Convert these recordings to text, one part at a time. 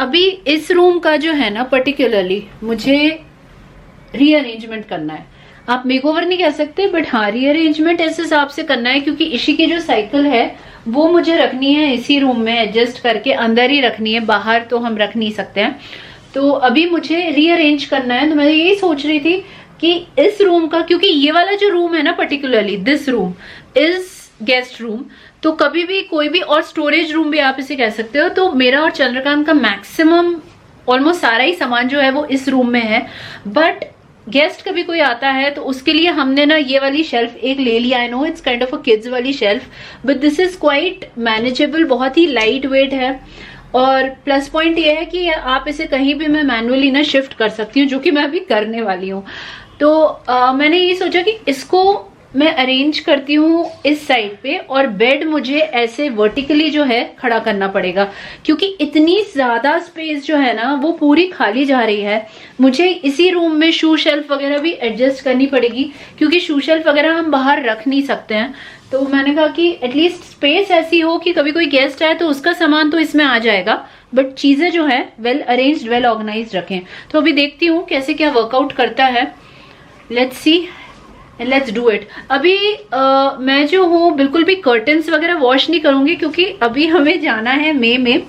अभी इस रूम का जो है ना पर्टिकुलरली मुझे रीअरेंजमेंट करना है। आप मेकओवर नहीं कह सकते, बट हाँ रीअरेंजमेंट इस हिसाब से करना है क्योंकि इशी की जो साइकिल है वो मुझे रखनी है इसी रूम में एडजस्ट करके, अंदर ही रखनी है, बाहर तो हम रख नहीं सकते हैं। तो अभी मुझे रीअरेंज करना है। तो मैं यही सोच रही थी कि इस रूम का, क्योंकि ये वाला जो रूम है ना particularly this room is guest room, तो कभी भी कोई भी, और स्टोरेज रूम भी आप इसे कह सकते हो। तो मेरा और चंद्रकांत का मैक्सिमम ऑलमोस्ट सारा ही सामान जो है वो इस रूम में है। बट गेस्ट कभी कोई आता है तो उसके लिए हमने ना ये वाली शेल्फ एक ले लिया। I know it's kind of a kids वाली shelf, but this is quite manageable, बहुत ही लाइट वेट है। और प्लस पॉइंट ये है कि आप इसे कहीं भी मैं मैनुअली ना शिफ्ट कर सकती हूँ, जो कि मैं अभी करने वाली हूँ। तो मैंने ये सोचा कि इसको मैं अरेंज करती हूँ इस साइड पे, और बेड मुझे ऐसे वर्टिकली जो है खड़ा करना पड़ेगा क्योंकि इतनी ज्यादा स्पेस जो है ना वो पूरी खाली जा रही है। मुझे इसी रूम में शू शेल्फ वगैरह भी एडजस्ट करनी पड़ेगी क्योंकि शू शेल्फ वगैरह हम बाहर रख नहीं सकते हैं। तो मैंने कहा कि एटलीस्ट स्पेस ऐसी हो कि कभी कोई गेस्ट आए तो उसका सामान तो इसमें आ जाएगा, बट चीजें जो है वेल अरेंज्ड वेल ऑर्गेनाइज्ड रखें। तो अभी देखती हूँ कैसे क्या वर्कआउट करता है। Let's see and let's do it. अभी मैं जो हूँ बिल्कुल भी कर्टन्स वगैरह वॉश नहीं करूंगी क्योंकि अभी हमें जाना है मई में।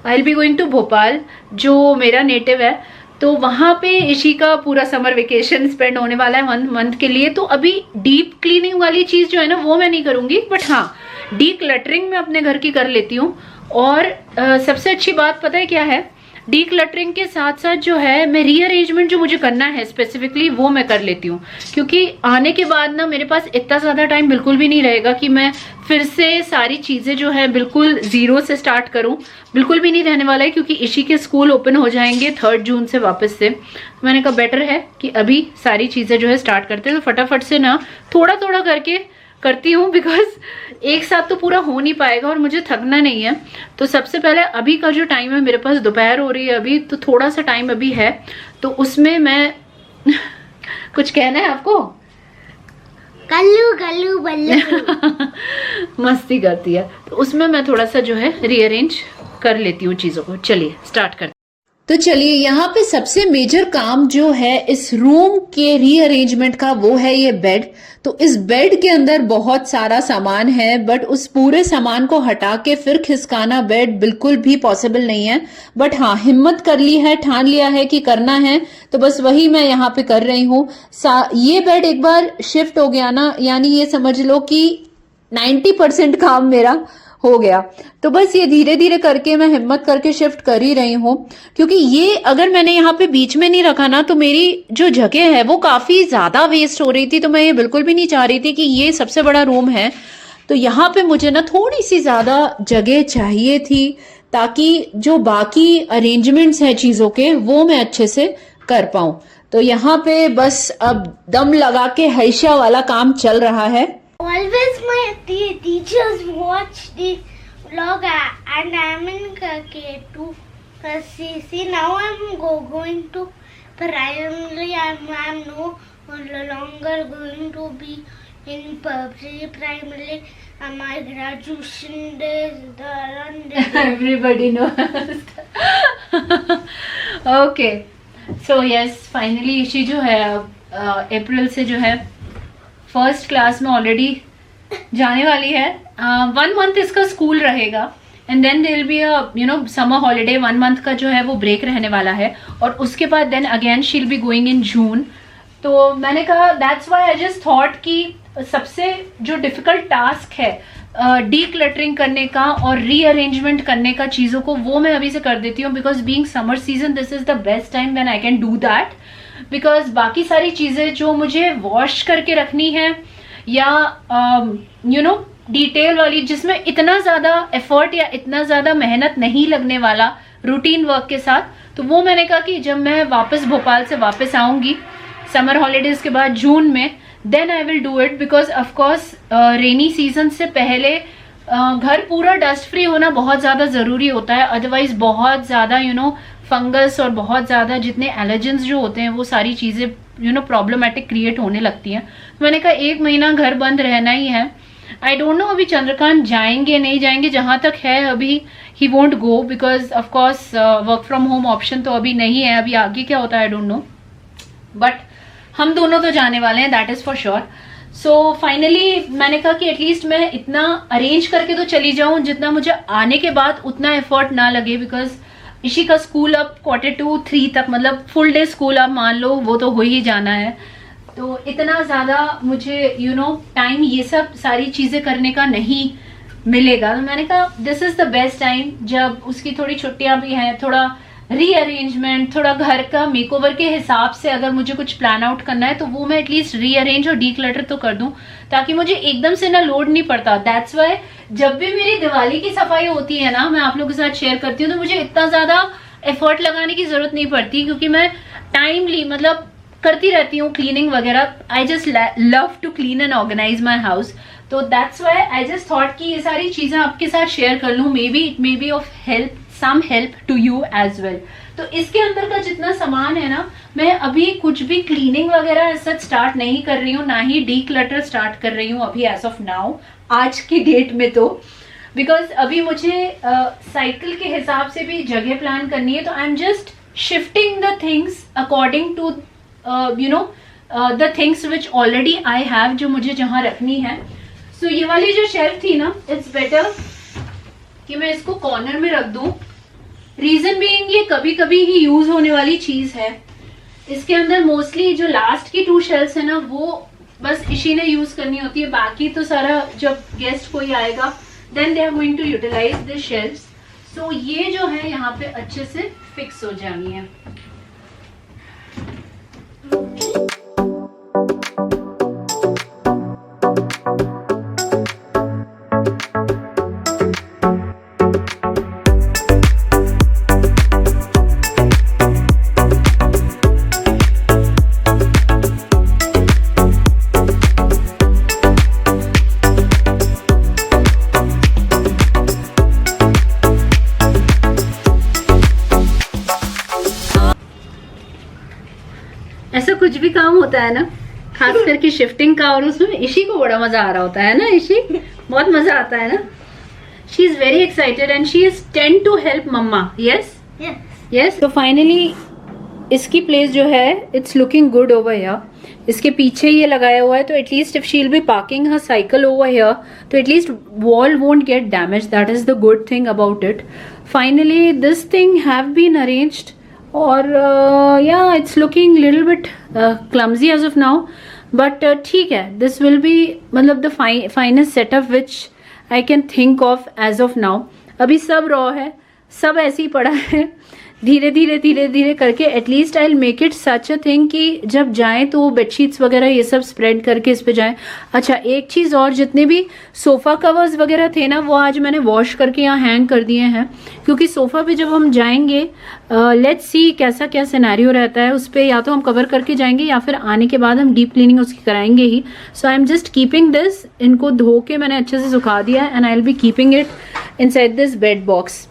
I will be going to Bhopal जो मेरा नेटिव है, तो वहां पे इशी का पूरा समर वेकेशन स्पेंड होने वाला है 1 मंथ के लिए। तो अभी डीप क्लीनिंग वाली चीज जो है ना वो मैं नहीं करूंगी, बट हाँ डी क्लटरिंग मैं अपने घर की कर लेती हूँ। और सबसे अच्छी बात पता है क्या है, डी क्लटरिंग के साथ साथ जो है मैं रीअरेंजमेंट जो मुझे करना है स्पेसिफिकली वो मैं कर लेती हूँ क्योंकि आने के बाद ना मेरे पास इतना ज्यादा टाइम बिल्कुल भी नहीं रहेगा कि मैं फिर से सारी चीजें जो है बिल्कुल जीरो से स्टार्ट करूं। बिल्कुल भी नहीं रहने वाला है क्योंकि इशी के स्कूल ओपन हो जाएंगे 3 जून से वापस से। मैंने कहा बेटर है कि अभी सारी चीजें जो है स्टार्ट करते हैं। तो फटाफट से ना थोड़ा थोड़ा करके करती हूँ बिकॉज एक साथ तो पूरा हो नहीं पाएगा और मुझे थकना नहीं है। तो सबसे पहले अभी का जो टाइम है, मेरे पास दोपहर हो रही है अभी, तो थोड़ा सा टाइम अभी है, तो उसमें मैं कुछ कहना है आपको? कल्लू कल्लू बल्लू मस्ती करती है, तो उसमें मैं थोड़ा सा जो है रीअरेंज कर लेती हूँ चीजों को। चलिए स्टार्ट करते। तो चलिए यहाँ पे सबसे मेजर काम जो है इस रूम के रीअरेंजमेंट का वो है ये बेड। तो इस बेड के अंदर बहुत सारा सामान है, बट उस पूरे सामान को हटा के फिर खिसकाना बेड बिल्कुल भी पॉसिबल नहीं है। बट हाँ हिम्मत कर ली है, ठान लिया है कि करना है, तो बस वही मैं यहाँ पे कर रही हूँ। ये बेड एक बार शिफ्ट हो गया ना, यानी ये समझ लो कि 90% काम मेरा हो गया। तो बस ये धीरे धीरे करके मैं हिम्मत करके शिफ्ट कर ही रही हूँ क्योंकि ये अगर मैंने यहाँ पे बीच में नहीं रखा ना तो मेरी जो जगह है वो काफी ज्यादा वेस्ट हो रही थी। तो मैं ये बिल्कुल भी नहीं चाह रही थी कि ये सबसे बड़ा रूम है तो यहाँ पे मुझे ना थोड़ी सी ज्यादा जगह चाहिए थी ताकि जो बाकी अरेंजमेंट्स हैं चीजों के वो मैं अच्छे से कर पाऊं। तो यहाँ पे बस अब दम लगा के हईशा वाला काम चल रहा है। Always my teachers watch the vlog and I'm in K2 see now I'm going to primary. I'm no longer going to be in primary. My graduation days everybody knows. Okay, so yes, finally Ishi जो है अप्रैल से जो है first class में already जाने वाली है। 1 month इसका स्कूल रहेगा and then there will be a summer holiday. 1 month का जो है वो ब्रेक रहने वाला है और उसके बाद then again she will be going in June. तो मैंने कहा that's why I just thought कि सबसे जो डिफिकल्ट टास्क है डी क्लटरिंग करने का और रीअरेंजमेंट करने का चीजों को, वो मैं अभी से कर देती हूँ because being summer season this is the best time when I can do that. Because बाकी सारी चीजें जो मुझे वॉश करके रखनी है या डिटेल वाली जिसमें इतना ज्यादा एफर्ट या इतना ज्यादा मेहनत नहीं लगने वाला रूटीन वर्क के साथ, तो वो मैंने कहा कि जब मैं वापस भोपाल से वापस आऊंगी समर हॉलीडेज के बाद जून में, then I will do it. Because of course rainy season से पहले घर पूरा डस्ट फ्री होना बहुत ज्यादा जरूरी होता है, अदरवाइज बहुत ज्यादा फंगस और बहुत ज्यादा जितने एलर्जेंस जो होते हैं वो सारी चीजें प्रॉब्लमेटिक क्रिएट होने लगती हैं। तो मैंने कहा 1 महीना घर बंद रहना ही है। आई डोंट नो अभी चंद्रकांत जाएंगे नहीं जाएंगे, जहां तक है अभी he won't go because of course work from home option तो अभी नहीं है, अभी आगे क्या होता है आई डोंट नो, बट हम दोनों तो जाने वाले हैं, that is for sure. So finally मैंने कहा कि एटलीस्ट मैं इतना अरेंज करके तो चली जाऊं जितना मुझे आने के बाद उतना एफर्ट ना लगे, बिकॉज इसी का स्कूल अब 2:45 तक, मतलब फुल डे स्कूल आप मान लो वो तो हो ही जाना है, तो इतना ज़्यादा मुझे टाइम ये सब सारी चीज़ें करने का नहीं मिलेगा. तो मैंने कहा this is the best time, जब उसकी थोड़ी छुट्टियां भी हैं, थोड़ा रीअरेंजमेंट, थोड़ा घर का मेकओवर के हिसाब से अगर मुझे कुछ प्लान आउट करना है तो वो मैं एटलीस्ट रीअरेंज और डीक्लटर तो कर दूं, ताकि मुझे एकदम से ना लोड नहीं पड़ता. दैट्स वाई जब भी मेरी दिवाली की सफाई होती है ना, मैं आप लोगों के साथ शेयर करती हूँ, तो मुझे इतना ज़्यादा एफर्ट लगाने की ज़रूरत नहीं पड़ती, क्योंकि मैं टाइमली मतलब करती रहती हूँ क्लीनिंग वगैरह. I just love to clean and organise my house. तो that's why I just thought कि ये सारी चीज़ें आपके साथ शेयर कर लूँ, maybe it may be of help, some help to you as well. तो इसके अंदर का जितना सामान है ना, मैं अभी कुछ भी क्लीनिंग वगैरह सच स्टार्ट नहीं कर रही हूँ, ना ही डी क्लटर स्टार्ट कर रही हूँ अभी एज ऑफ नाउ, आज की डेट में तो, बिकॉज अभी मुझे साइकिल के हिसाब से भी जगह प्लान करनी है. तो I am just shifting the things according to the things which already I have, जो मुझे जहाँ रखनी है. सो ये वाली जो शेल्फ थी ना, इट्स बेटर कि मैं इसको कॉर्नर में रख दूं. रीजन बीइंग ये कभी कभी ही यूज होने वाली चीज है. इसके अंदर मोस्टली जो लास्ट की 2 शेल्फ्स है ना, वो बस इसी ने यूज करनी होती है, बाकी तो सारा जब गेस्ट कोई आएगा then they are going to utilise this shelfs. So ये जो है यहाँ पे अच्छे से फिक्स हो जानी है. ऐसा कुछ भी काम होता है ना, खास करके शिफ्टिंग का, और उसमें ईशी को बड़ा मजा आ रहा होता है ना. ईशी बहुत मजा आता है ना. She is very excited and she is tend to help mamma. Yes yes. तो फाइनली इसकी प्लेस जो है it's looking good over here. इसके पीछे ये लगाया हुआ है, तो at least if she will be parking her cycle over here, तो at least wall won't get damage. That is the good thing about it. Finally this thing have been arranged, और या it's looking little bit clumsy as of now, but ठीक है. This will be मतलब the finest setup which I can think of as of now. अभी सब raw है, सब ऐसे ही पड़ा है. धीरे धीरे धीरे धीरे करके at least I will make it such a thing कि जब जाएं तो बेडशीट्स वगैरह ये सब स्प्रेड करके इस पे जाएं. अच्छा, एक चीज़ और, जितने भी सोफ़ा कवर्स वगैरह थे ना, वो आज मैंने वॉश करके यहाँ हैंग कर दिए हैं, क्योंकि सोफ़ा पे जब हम जाएंगे, लेट्स सी कैसा क्या सिनेरियो रहता है, उस पर या तो हम कवर करके जाएंगे या फिर आने के बाद हम डीप क्लीनिंग उसकी कराएंगे ही. So I am just keeping this. इनको धो के मैंने अच्छे से सुखा दिया है, and I will be keeping it inside this bed box.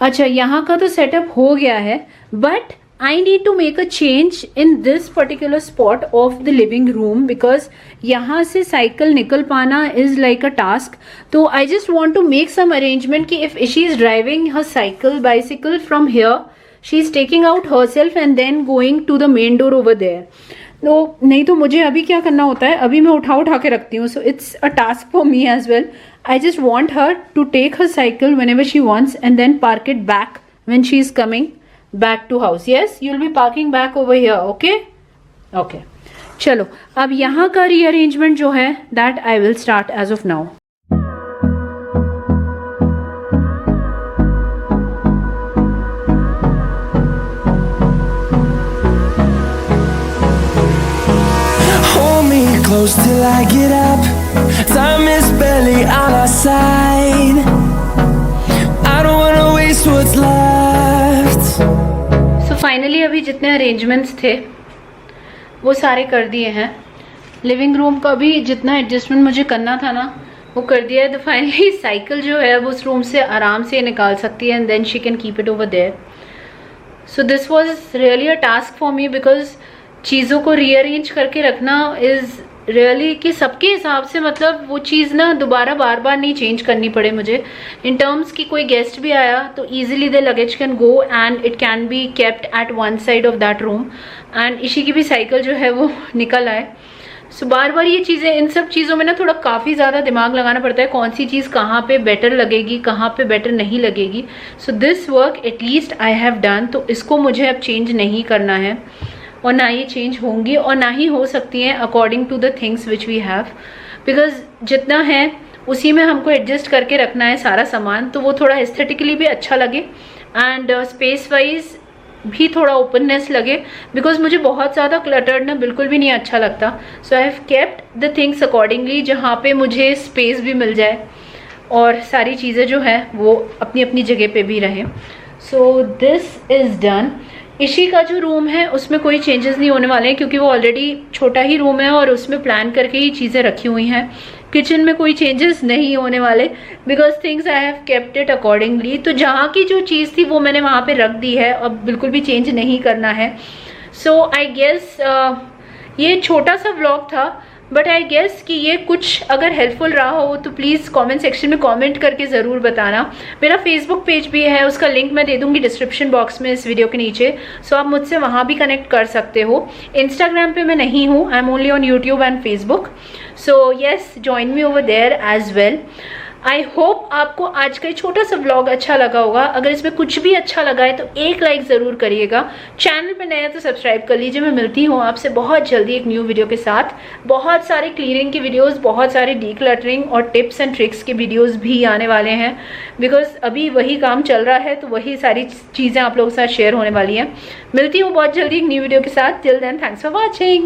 अच्छा, यहाँ का तो सेटअप हो गया है, but I need to make a change in this particular spot of the living room, because यहाँ से साइकिल निकल पाना इज लाइक अ टास्क. तो I just want to make some arrangement कि if she is driving her cycle bicycle from here, she is taking out herself and then going to the main door over there. तो नहीं तो मुझे अभी क्या करना होता है, अभी मैं उठा के रखती हूँ. So it's a task for me as well. I just want her to take her cycle whenever she wants and then park it back when she is coming back to house. Yes, you'll be parking back over here. Okay? Okay. चलो, अब यहाँ का rearrangement जो है that I will start as of now. Hold me close till I get up. Time is barely on our side. I don't wanna waste what's left. So finally अभी जितने arrangements थे वो सारे कर दिए हैं. लिविंग रूम का भी जितना एडजस्टमेंट मुझे करना था ना, वो कर दिया है. तो फाइनली साइकिल जो है वो उस रूम से आराम से निकाल सकती है, and then she can keep it over there. So this was really a task for me, because चीज़ों को रीअरेंज करके रखना इज़ रियली कि सबके हिसाब से मतलब वो चीज़ ना दोबारा बार बार नहीं चेंज करनी पड़े मुझे, इन टर्म्स कि कोई गेस्ट भी आया तो easily the luggage can go and it can be kept at one side of that room, and इसी की भी साइकिल जो है वो निकल आए। सो बार बार ये चीज़ें, इन सब चीज़ों में ना थोड़ा काफ़ी ज़्यादा दिमाग लगाना पड़ता है, कौन सी चीज़ कहाँ पे बेटर लगेगी, कहाँ पे बेटर नहीं लगेगी। So this work at least I have done, तो इसको मुझे अब चेंज नहीं करना है, और ना ये चेंज होंगी और ना ही हो सकती हैं according to the things which we have, because जितना है उसी में हमको एडजस्ट करके रखना है सारा सामान, तो वो थोड़ा एस्थेटिकली भी अच्छा लगे एंड स्पेस वाइज भी थोड़ा ओपननेस लगे, बिकॉज मुझे बहुत ज़्यादा क्लटर्ड ना बिल्कुल भी नहीं अच्छा लगता। So I have kept the things accordingly, जहाँ पे मुझे स्पेस भी मिल जाए और सारी चीज़ें जो है वो अपनी अपनी जगह पे भी रहें। So this is done. इशी का जो रूम है उसमें कोई चेंजेस नहीं होने वाले हैं, क्योंकि वो ऑलरेडी छोटा ही रूम है और उसमें प्लान करके ही चीज़ें रखी हुई हैं। किचन में कोई चेंजेस नहीं होने वाले, because things I have kept it accordingly. तो जहाँ की जो चीज़ थी वो मैंने वहाँ पे रख दी है, अब बिल्कुल भी चेंज नहीं करना है। सो आई गेस ये छोटा सा व्लॉग था, बट आई गेस कि ये कुछ अगर हेल्पफुल रहा हो तो प्लीज़ कमेंट सेक्शन में कमेंट करके ज़रूर बताना। मेरा फेसबुक पेज भी है, उसका लिंक मैं दे दूँगी डिस्क्रिप्शन बॉक्स में इस वीडियो के नीचे, सो आप मुझसे वहाँ भी कनेक्ट कर सकते हो। इंस्टाग्राम पे मैं नहीं हूँ, I am only on YouTube and Facebook, so yes join me over there as well. I hope आपको आज का ये छोटा सा व्लॉग अच्छा लगा होगा। अगर इसमें कुछ भी अच्छा लगा है तो एक लाइक ज़रूर करिएगा। चैनल पे नए हैं तो सब्सक्राइब कर लीजिए। मैं मिलती हूँ आपसे बहुत जल्दी एक न्यू वीडियो के साथ। बहुत सारे क्लीनिंग की वीडियोस, बहुत सारे डीक्लटरिंग और टिप्स एंड ट्रिक्स के वीडियोस भी आने वाले हैं, बिकॉज अभी वही काम चल रहा है, तो वही सारी चीज़ें आप लोगों के साथ शेयर होने वाली हैं। मिलती हूँ बहुत जल्दी एक न्यू वीडियो के साथ। Till then thanks for watching.